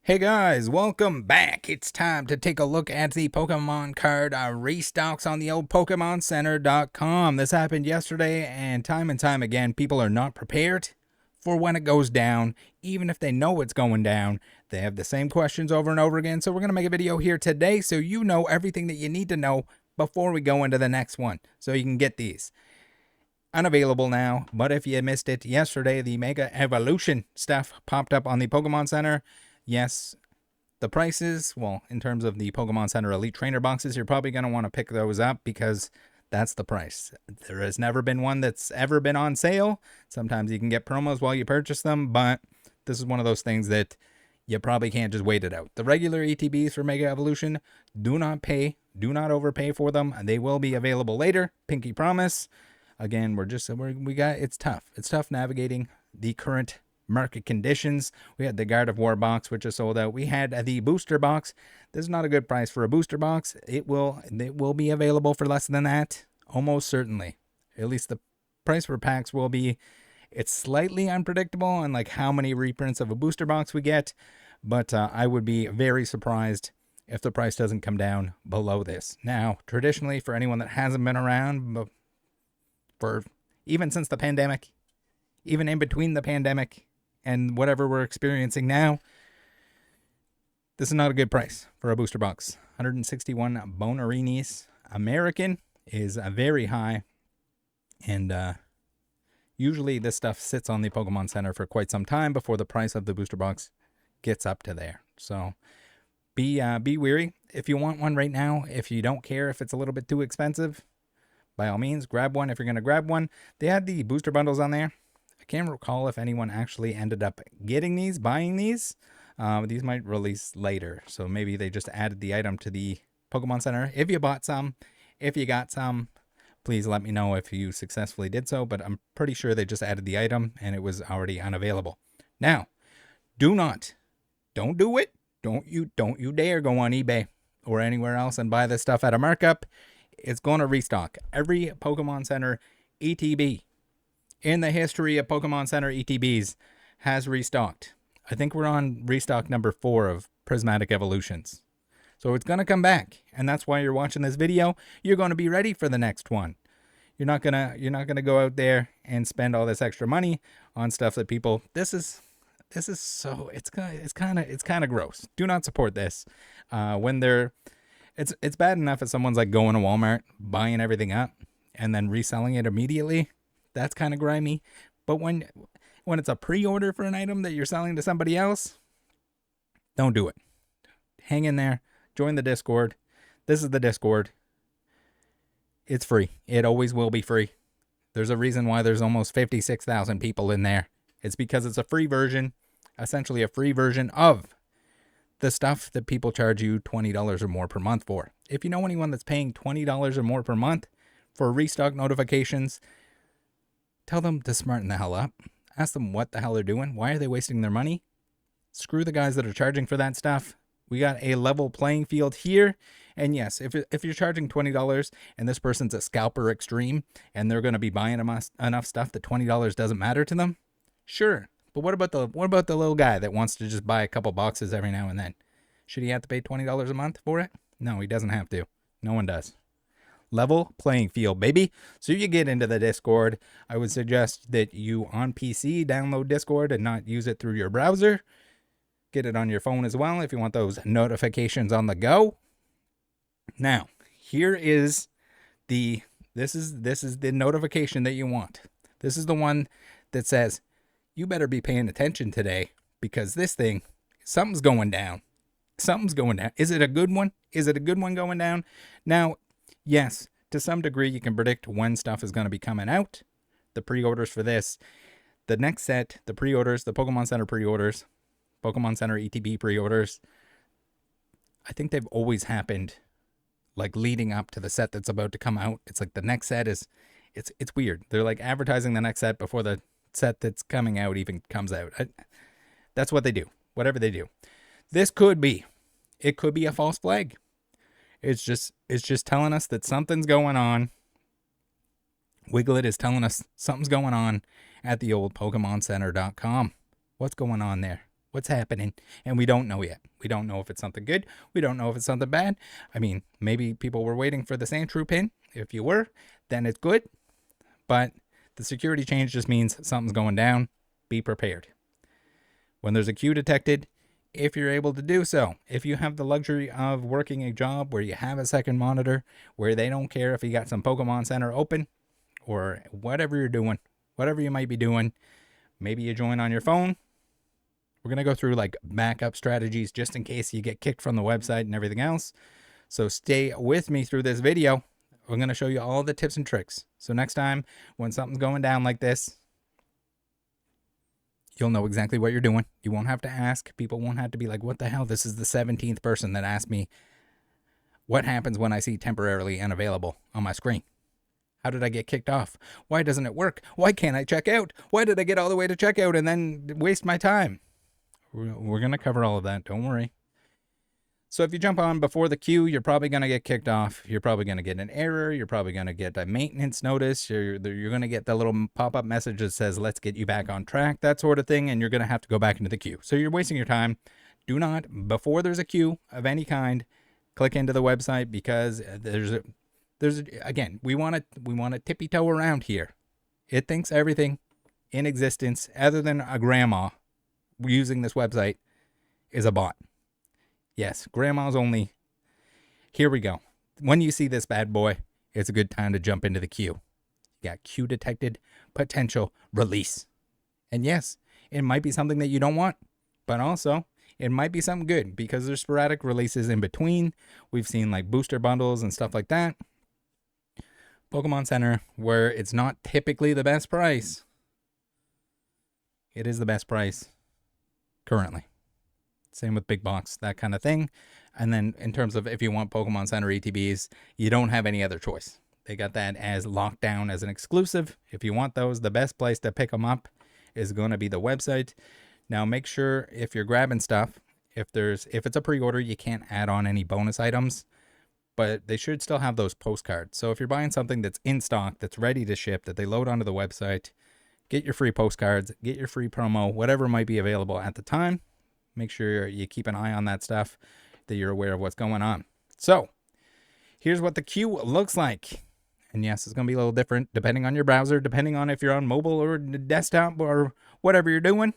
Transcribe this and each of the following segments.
Hey guys, welcome back. It's time to take a look at the Pokemon card restocks on the old PokemonCenter.com. This happened yesterday, and time again, people are not prepared for when it goes down. Even if they know it's going down, they have the same questions over and over again. So we're going to make a video here today so you know everything that you need to know before we go into the next one, so you can get these. Unavailable now, but if you missed it yesterday, the Mega Evolution stuff popped up on the Pokemon Center. Yes, the prices, well, in terms of the Pokemon Center Elite Trainer boxes, you're probably going to want to pick those up because that's the price. There has never been one that's ever been on sale. Sometimes you can get promos while you purchase them, but this is one of those things that you probably can't just wait it out. The regular ETBs for Mega Evolution, do not overpay for them. They will be available later. Pinky promise. Again, it's tough. It's tough navigating the current market conditions. We had the Guard of War box, which is sold out. We had the booster box. This is not a good price for a booster box. It will be available for less than that, almost certainly. At least the price for packs will be. It's slightly unpredictable on like how many reprints of a booster box we get, but I would be very surprised if the price doesn't come down below this. Now, traditionally, for anyone that hasn't been around for even since the pandemic, even in between the pandemic and whatever we're experiencing now, this is not a good price for a booster box. 161 Bonarinis American is very high, and usually this stuff sits on the Pokemon Center for quite some time before the price of the booster box gets up to there. So be wary. If you want one right now, if you don't care if it's a little bit too expensive, by all means, grab one if you're going to grab one. They had the booster bundles on there. I can't recall if anyone actually ended up getting these, buying these. These might release later, so maybe they just added the item to the Pokemon Center. If you bought some, if you got some, please let me know if you successfully did so, but I'm pretty sure they just added the item and it was already unavailable. Now, don't do it. Don't you dare go on eBay or anywhere else and buy this stuff at a markup. It's going to restock. Every Pokemon Center ETB in the history of Pokemon Center ETBs has restocked. I think we're on restock number 4 of Prismatic Evolutions. So it's going to come back, and that's why you're watching this video. You're going to be ready for the next one. You're not going to go out there and spend all this extra money on stuff that people it's kind of gross. Do not support this. It's bad enough if someone's like going to Walmart, buying everything up and then reselling it immediately. That's kind of grimy. But when it's a pre-order for an item that you're selling to somebody else, don't do it. Hang in there. Join the Discord. This is the Discord. It's free. It always will be free. There's a reason why there's almost 56,000 people in there. It's because it's a free version, essentially a free version of the stuff that people charge you $20 or more per month for. If you know anyone that's paying $20 or more per month for restock notifications, tell them to smarten the hell up. Ask them what the hell they're doing. Why are they wasting their money? Screw the guys that are charging for that stuff. We got a level playing field here. And yes, if you're charging $20 and this person's a scalper extreme and they're going to be buying enough stuff that $20 doesn't matter to them, sure. But what about the little guy that wants to just buy a couple boxes every now and then? Should he have to pay $20 a month for it? No, he doesn't have to. No one does. Level playing field, baby. So you get into the Discord. I would suggest that you on PC download Discord and not use it through your browser. Get it on your phone as well if you want those notifications on the go. Now, this is the notification that you want. This is the one that says, you better be paying attention today because this thing, something's going down. Something's going down. Is it a good one? Is it a good one going down? Now, yes, to some degree, you can predict when stuff is going to be coming out. The pre-orders for this, the next set, the pre-orders, the Pokemon Center pre-orders, Pokemon Center ETB pre-orders, I think they've always happened like leading up to the set that's about to come out. It's like the next set is, it's weird. They're like advertising the next set before the set that's coming out even comes out. That's what they do. Whatever they do. This could be a false flag. It's just telling us that something's going on. Wiglet is telling us something's going on at the old PokemonCenter.com. What's going on there? what's happening, and we don't know yet. We don't know if it's something good. We don't know if it's something bad. I mean, maybe people were waiting for the Sandshrew pin. If you were, then it's good. But the security change just means something's going down. Be prepared. When there's a queue detected, if you're able to do so, if you have the luxury of working a job where you have a second monitor, where they don't care if you got some Pokemon Center open or whatever you're doing, whatever you might be doing, maybe you join on your phone. We're going to go through like backup strategies just in case you get kicked from the website and everything else. So stay with me through this video. I'm going to show you all the tips and tricks. So next time when something's going down like this, you'll know exactly what you're doing. You won't have to ask. People won't have to be like, what the hell? This is the 17th person that asked me what happens when I see temporarily unavailable on my screen. How did I get kicked off? Why doesn't it work? Why can't I check out? Why did I get all the way to checkout and then waste my time? We're going to cover all of that. Don't worry. So if you jump on before the queue, you're probably going to get kicked off. You're probably going to get an error. You're probably going to get a maintenance notice. You're going to get the little pop-up message that says, let's get you back on track, that sort of thing. And you're going to have to go back into the queue. So you're wasting your time. Do not, before there's a queue of any kind, click into the website, because again, we want to tippy toe around here. It thinks everything in existence other than a grandma using this website is a bot. Yes, grandma's only. Here we go. When you see this bad boy, it's a good time to jump into the queue. You got queue detected, potential, release. And yes, it might be something that you don't want, but also it might be something good, because there's sporadic releases in between. We've seen like booster bundles and stuff like that. Pokemon Center, where it's not typically the best price, it is the best price currently. Same with big box, that kind of thing. And then in terms of if you want Pokemon Center ETBs, you don't have any other choice. They got that as locked down as an exclusive. If you want those, the best place to pick them up is going to be the website. Now make sure if you're grabbing stuff, if it's a pre-order, you can't add on any bonus items, but they should still have those postcards. So if you're buying something that's in stock, that's ready to ship, that they load onto the website, get your free postcards, get your free promo, whatever might be available at the time. Make sure you keep an eye on that stuff, that you're aware of what's going on. So here's what the queue looks like. And yes, it's going to be a little different depending on your browser, depending on if you're on mobile or desktop or whatever you're doing.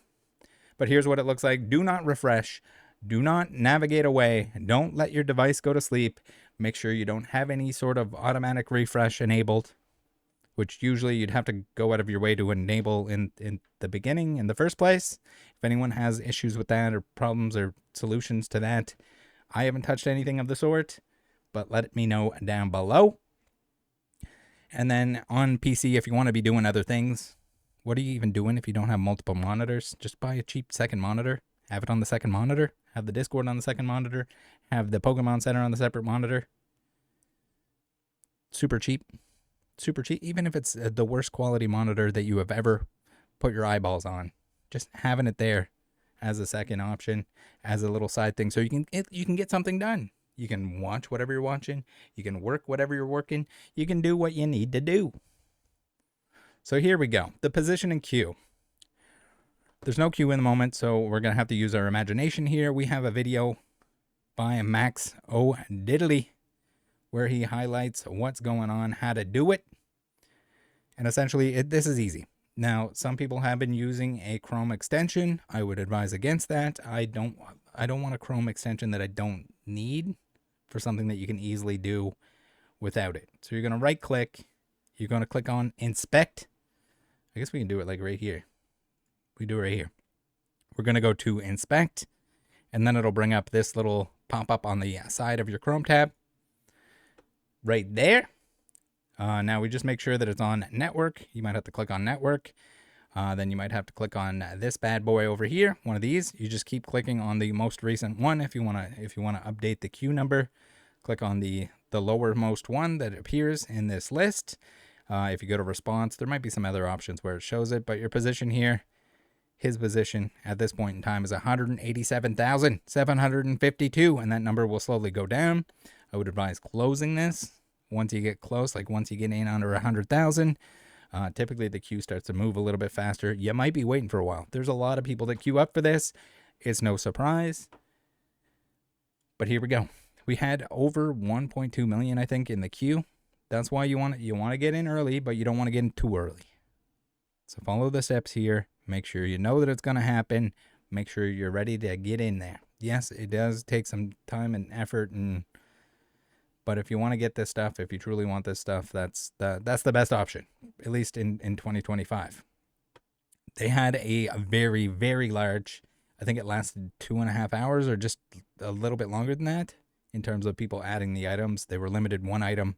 But here's what it looks like. Do not refresh. Do not navigate away. Don't let your device go to sleep. Make sure you don't have any sort of automatic refresh enabled, which usually you'd have to go out of your way to enable in the beginning in the first place. If anyone has issues with that or problems or solutions to that, I haven't touched anything of the sort, but let me know down below. And then on PC, if you want to be doing other things, what are you even doing if you don't have multiple monitors? Just buy a cheap second monitor, have it on the second monitor, have the Discord on the second monitor, have the Pokemon Center on the separate monitor. Super cheap. Super cheap, even if it's the worst quality monitor that you have ever put your eyeballs on. Just having it there as a second option, as a little side thing, so you can get something done. You can watch whatever you're watching. You can work whatever you're working. You can do what you need to do. So here we go. The position and queue. There's no queue in the moment, so we're going to have to use our imagination here. We have a video by Max O'Diddley where he highlights what's going on, how to do it. And essentially, this is easy. Now, some people have been using a Chrome extension. I would advise against that. I don't want a Chrome extension that I don't need for something that you can easily do without it. So you're going to right click. You're going to click on inspect. I guess we can do it like right here. We do it right here. We're going to go to inspect, and then it'll bring up this little pop-up on the side of your Chrome tab. Right there. Now we just make sure that it's on network. You might have to click on network. Then you might have to click on this bad boy over here. One of these. You just keep clicking on the most recent one. If you want to update the queue number, click on the lowermost one that appears in this list. If you go to response, there might be some other options where it shows it, but your position here, his position at this point in time is 187,752, and that number will slowly go down. I would advise closing this once you get close, like once you get in under 100,000. Typically the queue starts to move a little bit faster. You might be waiting for a while. There's a lot of people that queue up for this. It's no surprise. But here we go. We had over 1.2 million, I think, in the queue. That's why you want to get in early, but you don't want to get in too early. So follow the steps here. Make sure you know that it's going to happen. Make sure you're ready to get in there. Yes, it does take some time and effort, but if you want to get this stuff, if you truly want this stuff, that's the best option, at least in 2025. They had a very, very large, I think it lasted 2.5 hours or just a little bit longer than that in terms of people adding the items. They were limited one item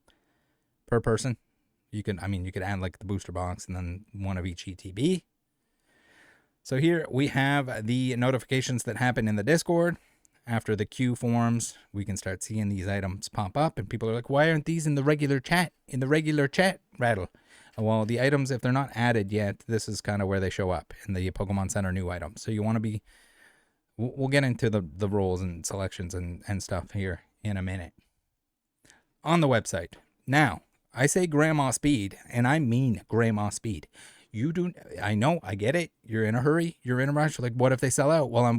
per person. You could add like the booster box and then one of each ETB. So here we have the notifications that happen in the Discord. After the queue forms, we can start seeing these items pop up, and people are like, why aren't these in the regular chat? In the regular chat, Rattle. Well, the items, if they're not added yet, this is kind of where they show up in the Pokemon Center new items. So you want to be, we'll get into the roles and selections and stuff here in a minute. On the website. Now, I say grandma speed, and I mean grandma speed. I know, I get it. You're in a hurry. You're in a rush. Like, what if they sell out? Well,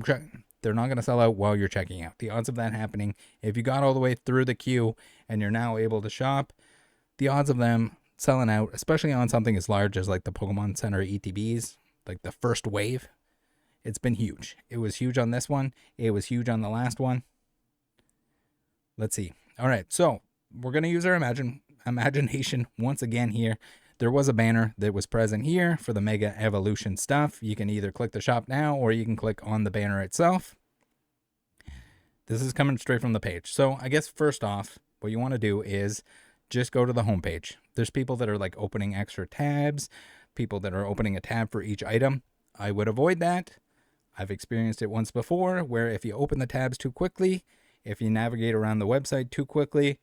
they're not going to sell out while you're checking out. The odds of that happening, if you got all the way through the queue and you're now able to shop, the odds of them selling out, especially on something as large as like the Pokemon Center ETBs, like the first wave, it's been huge. It was huge on this one. It was huge on the last one. Let's see. All right, so we're going to use our imagination once again here. There was a banner that was present here for the Mega Evolution stuff. You can either click the shop now or you can click on the banner itself. This is coming straight from the page. So I guess first off, what you want to do is just go to the homepage. There's people that are like opening extra tabs, people that are opening a tab for each item. I would avoid that. I've experienced it once before where if you open the tabs too quickly, if you navigate around the website too quickly,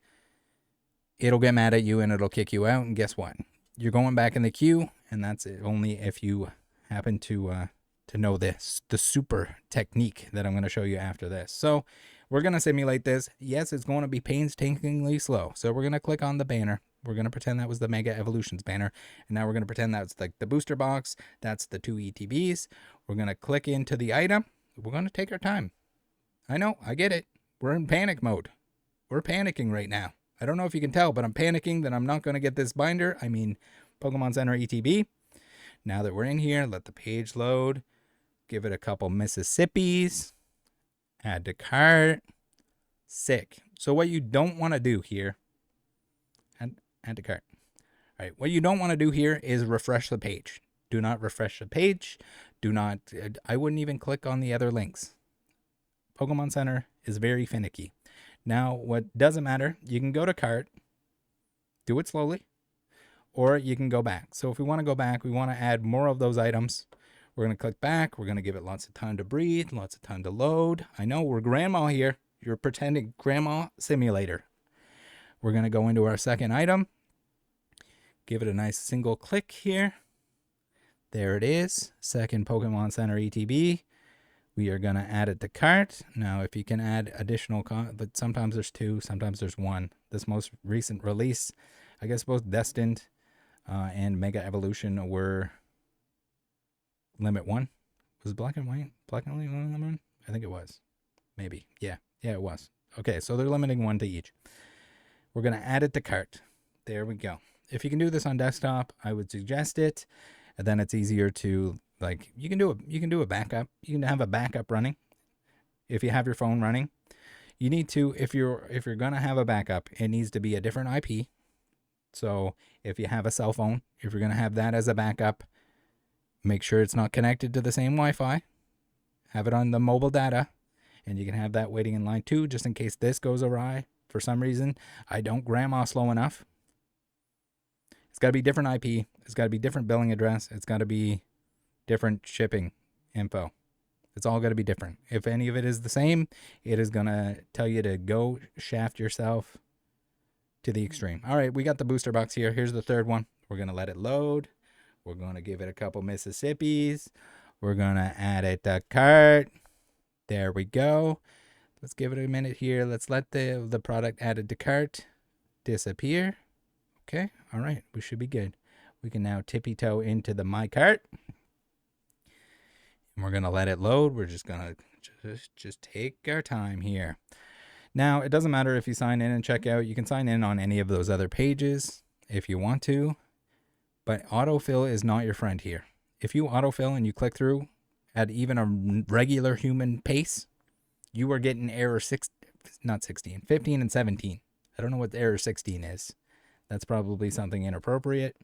it'll get mad at you and it'll kick you out. And guess what? You're going back in the queue, and that's it, only if you happen to know the super technique that I'm going to show you after this. So we're going to simulate this. Yes, it's going to be painstakingly slow. So we're going to click on the banner. We're going to pretend that was the Mega Evolutions banner. And now we're going to pretend that's like the booster box. That's the 2 ETBs. We're going to click into the item. We're going to take our time. I know, I get it. We're in panic mode. We're panicking right now. I don't know if you can tell, but I'm panicking that I'm not going to get this binder. I mean, Pokemon Center ETB. Now that we're in here, let the page load. Give it a couple Mississippis. Add to cart. Sick. So what you don't want to do here, add to cart. All right, what you don't want to do here is refresh the page. Do not refresh the page. I wouldn't even click on the other links. Pokemon Center is very finicky. Now, what doesn't matter, you can go to cart, do it slowly, or you can go back. So if we want to go back, we want to add more of those items. We're going to click back. We're going to give it lots of time to breathe, lots of time to load. I know we're grandma here. You're pretending grandma simulator. We're going to go into our second item. Give it a nice single click here. There it is. Second Pokemon Center ETB. We are going to add it to cart. Now, if you can add additional, but sometimes there's 2, sometimes there's 1. This most recent release, I guess both Destined and Mega Evolution were limit 1. Was it black and white? Black and white limit? I think it was. Maybe. Yeah, it was. Okay, so they're limiting 1 to each. We're going to add it to cart. There we go. If you can do this on desktop, I would suggest it. And then it's easier to, like, you can do a backup. You can have a backup running. If you have your phone running, you need to, if you're going to have a backup, it needs to be a different IP. So if you have a cell phone, if you're going to have that as a backup, make sure it's not connected to the same Wi-Fi. Have it on the mobile data, and you can have that waiting in line too, just in case this goes awry. For some reason, I don't grandma slow enough. It's got to be different IP. It's got to be different billing address. It's got to be different shipping info. It's all got to be different. If any of it is the same, it is going to tell you to go shaft yourself to the extreme. All right, we got the booster box here. Here's the third one. We're going to let it load. We're going to give it a couple Mississippis. We're going to add it to cart. There we go. Let's give it a minute here. Let's let the product added to cart disappear. Okay, all right, we should be good. We can now tippy-toe into the My Cart. And we're going to let it load. We're just going to Just take our time here. Now, it doesn't matter if you sign in and check out. You can sign in on any of those other pages if you want to, but autofill is not your friend here. If you autofill and you click through at even a regular human pace, you are getting error 15 and 17. I don't know what error 16 is. That's probably something inappropriate.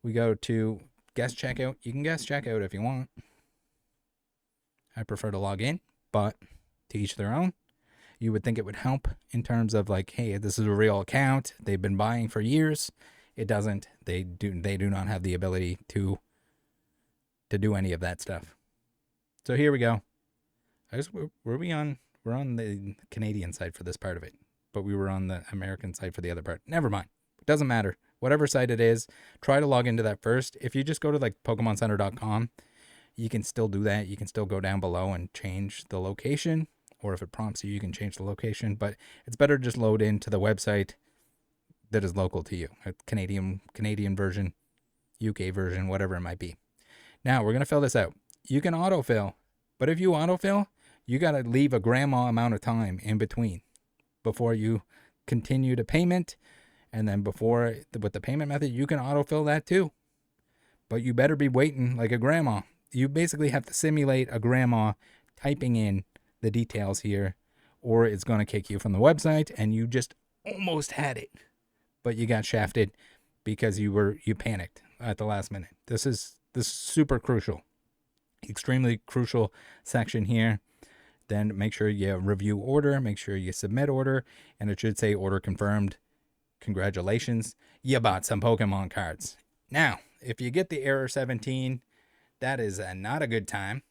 We go to guest checkout. You can guest checkout if you want. I prefer to log in, but to each their own. You would think it would help in terms of like, hey, this is a real account. They've been buying for years. It doesn't. They do not have the ability to do any of that stuff. So here we go. I guess we're on the Canadian side for this part of it, but we were on the American side for the other part. Never mind. It doesn't matter. Whatever site it is, try to log into that first. If you just go to like PokemonCenter.com, you can still do that. You can still go down below and change the location, or if it prompts you, you can change the location, but it's better to just load into the website that is local to you. A Canadian version, UK version, whatever it might be. Now we're going to fill this out. You can autofill, but if you autofill, you got to leave a grandma amount of time in between before you continue to payment. And then before, with the payment method, you can autofill that too. But you better be waiting like a grandma. You basically have to simulate a grandma typing in the details here, or it's going to kick you from the website, and you just almost had it, but you got shafted because you panicked at the last minute. This is super crucial, extremely crucial section here. Then make sure you review order, make sure you submit order, and it should say order confirmed. Congratulations, you bought some Pokemon cards. Now, if you get the error 17, that is not a good time.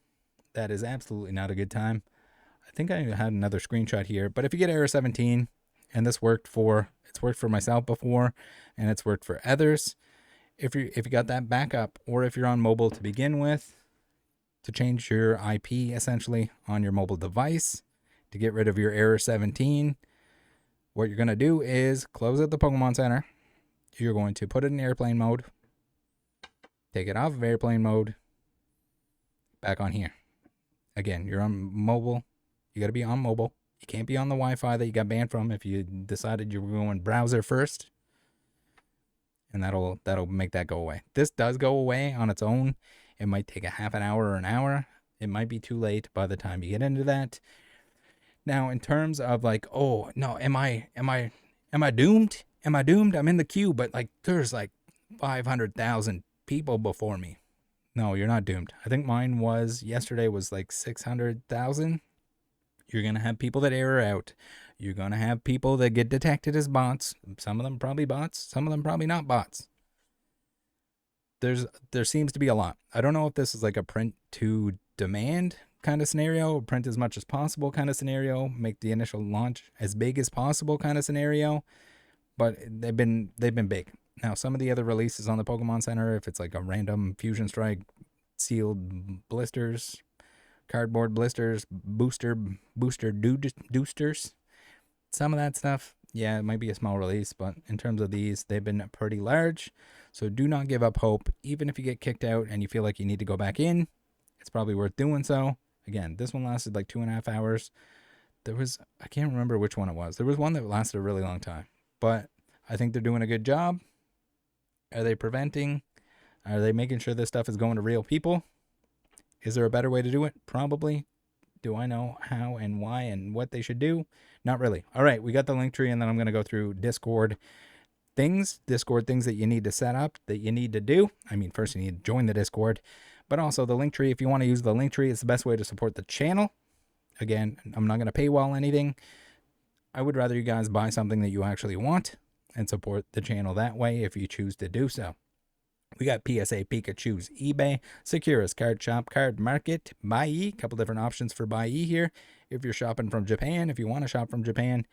That is absolutely not a good time. I think I had another screenshot here, but if you get error 17, and it's worked for myself before, and it's worked for others. If you got that backup, or if you're on mobile to begin with, to change your IP essentially on your mobile device to get rid of your error 17, what you're going to do is close out the Pokemon Center. You're going to put it in airplane mode, take it off of airplane mode, back on here. Again, you're on mobile. You got to be on mobile. You can't be on the Wi-Fi that you got banned from if you decided you were going browser first. And that'll make that go away. This does go away on its own. It might take a half an hour or an hour. It might be too late by the time you get into that. Now, in terms of like, oh no, am I doomed? Am I doomed? I'm in the queue, but like there's like 500,000 people before me. No, you're not doomed. I think mine was yesterday was like 600,000. You're going to have people that error out. You're going to have people that get detected as bots. Some of them probably bots. Some of them probably not bots. There seems to be a lot. I don't know if this is like a print to demand kind of scenario, print as much as possible kind of scenario, make the initial launch as big as possible kind of scenario, but they've been big. Now, some of the other releases on the Pokemon Center, if it's like a random Fusion Strike, sealed blisters, cardboard blisters, booster doosters, some of that stuff, yeah, it might be a small release, but in terms of these, they've been pretty large. So do not give up hope. Even if you get kicked out and you feel like you need to go back in, it's probably worth doing so. Again, this one lasted like 2.5 hours. I can't remember which one it was. There was one that lasted a really long time, but I think they're doing a good job. Are they preventing? Are they making sure this stuff is going to real people? Is there a better way to do it? Probably. Do I know how and why and what they should do? Not really. All right, we got the link tree, and then I'm going to go through Discord things that you need to set up, that you need to do. I mean, first you need to join the Discord, but also the link tree. If you want to use the link tree, it's the best way to support the channel. Again, I'm not going to paywall anything. I would rather you guys buy something that you actually want and support the channel that way if you choose to do so. We got PSA, Pikachu's, eBay, Securus, Card Shop, Card Market, Buyee. A couple different options for Buyee here. If you're shopping from Japan, if you want to shop from Japan,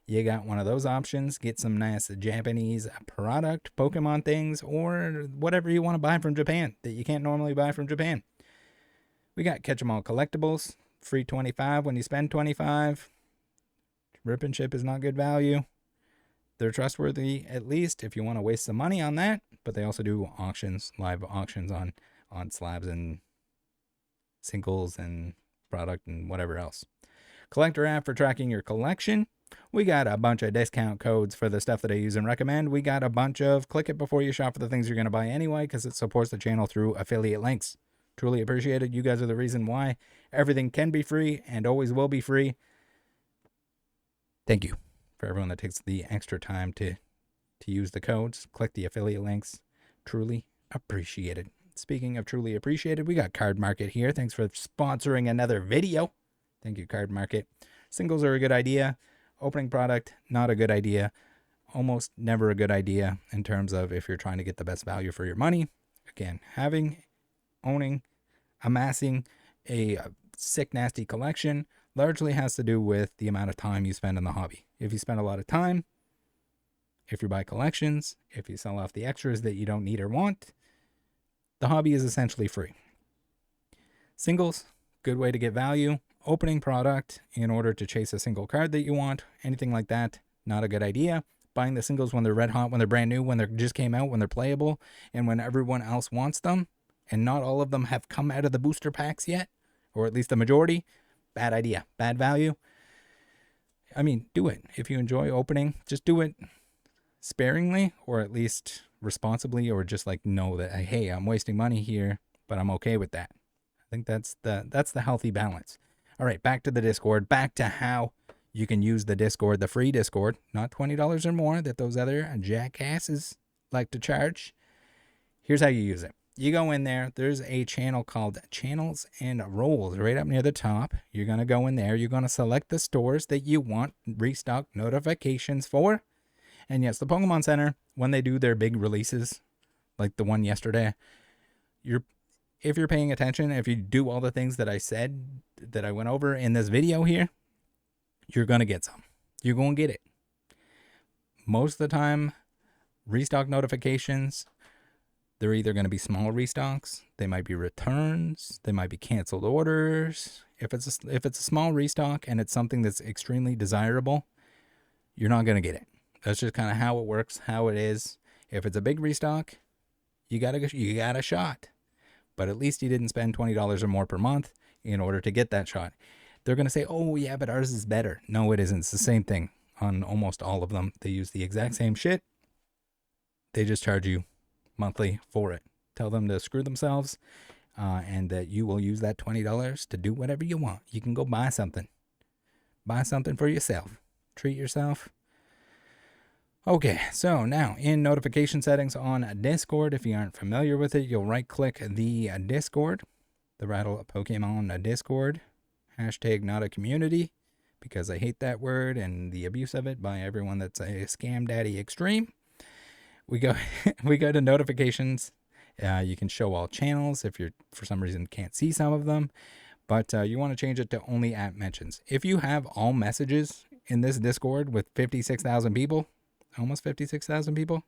you got one of those options. Get some nice Japanese product, Pokemon things, or whatever you want to buy from Japan that you can't normally buy from Japan. We got Catch 'em All Collectibles, free 25 when you spend 25. Rip and ship is not good value. They're trustworthy, at least, if you want to waste some money on that. But they also do auctions, live auctions on slabs and singles and product and whatever else. Collector app for tracking your collection. We got a bunch of discount codes for the stuff that I use and recommend. We got a bunch of click it before you shop for the things you're going to buy anyway, because it supports the channel through affiliate links. Truly appreciated. You guys are the reason why everything can be free and always will be free. Thank you for everyone that takes the extra time to use the codes. Click the affiliate links. Truly appreciated. Speaking of truly appreciated, we got Card Market here. Thanks for sponsoring another video. Thank you, Card Market. Singles are a good idea. Opening product, not a good idea. Almost never a good idea in terms of if you're trying to get the best value for your money. Again, owning, amassing a sick, nasty collection largely has to do with the amount of time you spend in the hobby. If you spend a lot of time, if you buy collections, if you sell off the extras that you don't need or want, the hobby is essentially free. Singles, good way to get value. Opening product in order to chase a single card that you want, anything like that, not a good idea. Buying the singles when they're red hot, when they're brand new, when they just came out, when they're playable, and when everyone else wants them, and not all of them have come out of the booster packs yet, or at least the majority, bad idea, bad value. I mean, do it. If you enjoy opening, just do it sparingly, or at least responsibly, or just like know that, hey, I'm wasting money here, but I'm okay with that. I think that's the healthy balance. All right, back to the Discord, back to how you can use the Discord, the free Discord, not $20 or more that those other jackasses like to charge. Here's how you use it. You go in there, there's a channel called Channels and Rolls right up near the top. You're going to go in there, you're going to select the stores that you want restock notifications for. And yes, the Pokemon Center, when they do their big releases, like the one yesterday, if you're paying attention, if you do all the things that I said, that I went over in this video here, you're going to get some. You're going to get it. Most of the time, restock notifications, they're either going to be small restocks, they might be returns, they might be canceled orders. If it's a small restock and it's something that's extremely desirable, you're not going to get it. That's just kind of how it works, how it is. If it's a big restock, you got a shot. But at least you didn't spend $20 or more per month in order to get that shot. They're going to say, oh, yeah, but ours is better. No, it isn't. It's the same thing on almost all of them. They use the exact same shit. They just charge you monthly for it. Tell them to screw themselves and that you will use that $20 to do whatever you want. You can go buy something. Buy something for yourself. Treat yourself. Okay, so now in notification settings on Discord, if you aren't familiar with it, you'll right-click the Discord, the Rattle Pokemon Discord, hashtag not a community, because I hate that word and the abuse of it by everyone that's a scam daddy extreme. We go to notifications. You can show all channels if you're, for some reason, can't see some of them, but you want to change it to only at mentions. If you have all messages in this Discord with 56,000 people, almost 56,000 people,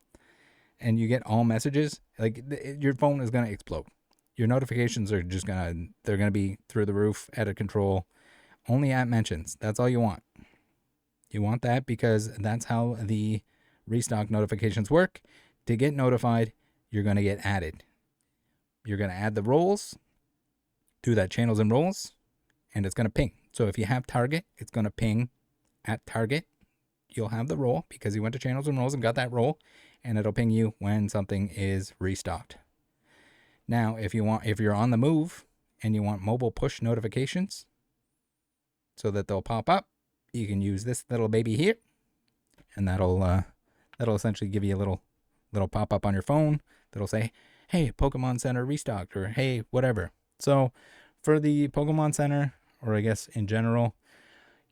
and you get all messages, like your phone is going to explode. Your notifications are just they're going to be through the roof, out of control. Only at mentions. That's all you want. You want that because that's how the restock notifications work. To get notified, you're going to get added. You're going to add the roles to that channels and roles, and it's going to ping. So if you have Target, it's going to ping at Target. You'll have the role because you went to channels and roles and got that role, and it'll ping you when something is restocked. Now, if you're on the move and you want mobile push notifications so that they'll pop up, you can use this little baby here, and that'll essentially give you a little pop up on your phone that'll say, "Hey, Pokemon Center restocked," or "Hey, whatever." So, for the Pokemon Center, or I guess in general,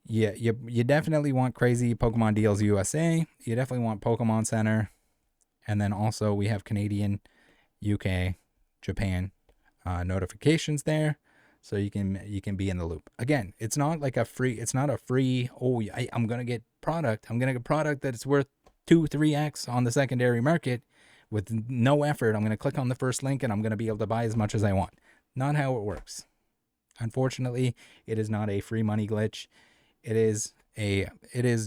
yeah, you definitely want Crazy Pokemon Deals USA. You definitely want Pokemon Center. And then also we have Canadian, UK, Japan notifications there. So you can be in the loop. Again, it's not a free, oh, I'm going to get product. I'm going to get product that's worth 2-3x on the secondary market with no effort. I'm going to click on the first link and I'm going to be able to buy as much as I want. Not how it works. Unfortunately, it is not a free money glitch. It is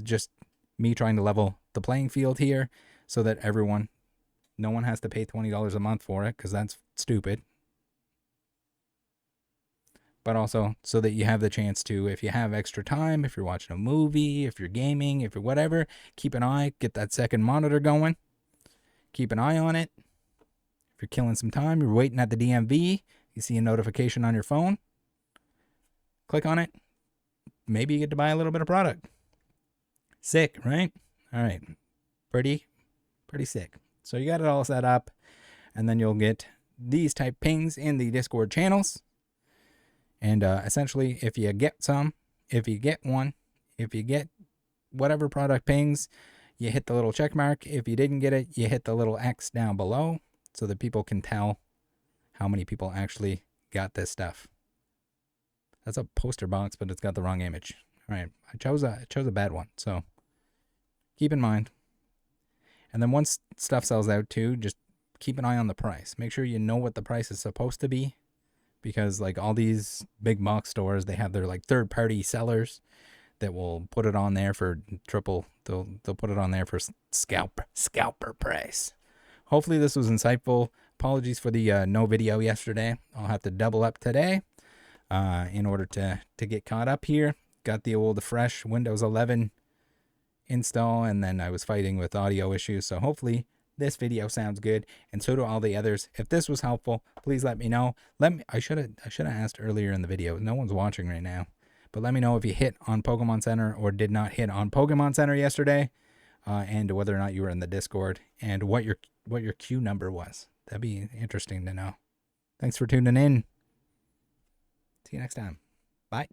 just me trying to level the playing field here so that no one has to pay $20 a month for it, because that's stupid. but also so that you have the chance to, if you have extra time, if you're watching a movie, if you're gaming, if you're whatever, keep an eye, get that second monitor going. Keep an eye on it. If you're killing some time, you're waiting at the DMV, you see a notification on your phone, click on it. Maybe you get to buy a little bit of product. Sick, right? All right. Pretty sick. So you got it all set up, and then you'll get these type pings in the Discord channels. And essentially, if you get some, if you get one, if you get whatever product pings, you hit the little check mark. If you didn't get it, you hit the little X down below so that people can tell how many people actually got this stuff. That's a poster box, but it's got the wrong image. All right, I chose a bad one, so keep in mind. And then once stuff sells out too, just keep an eye on the price. Make sure you know what the price is supposed to be, because like all these big box stores, they have their like third-party sellers that will put it on there for they'll put it on there for scalper price. Hopefully this was insightful. Apologies for the no video yesterday. I'll have to double up today in order to get caught up here. Got the old fresh Windows 11 install, and then I was fighting with audio issues. So hopefully this video sounds good, and so do all the others. If this was helpful, please let me know. I should have asked earlier in the video. No one's watching right now, but let me know if you hit on Pokemon Center or did not hit on Pokemon Center yesterday, and whether or not you were in the Discord, and what your queue number was. That'd be interesting to know. Thanks for tuning in. See you next time. Bye.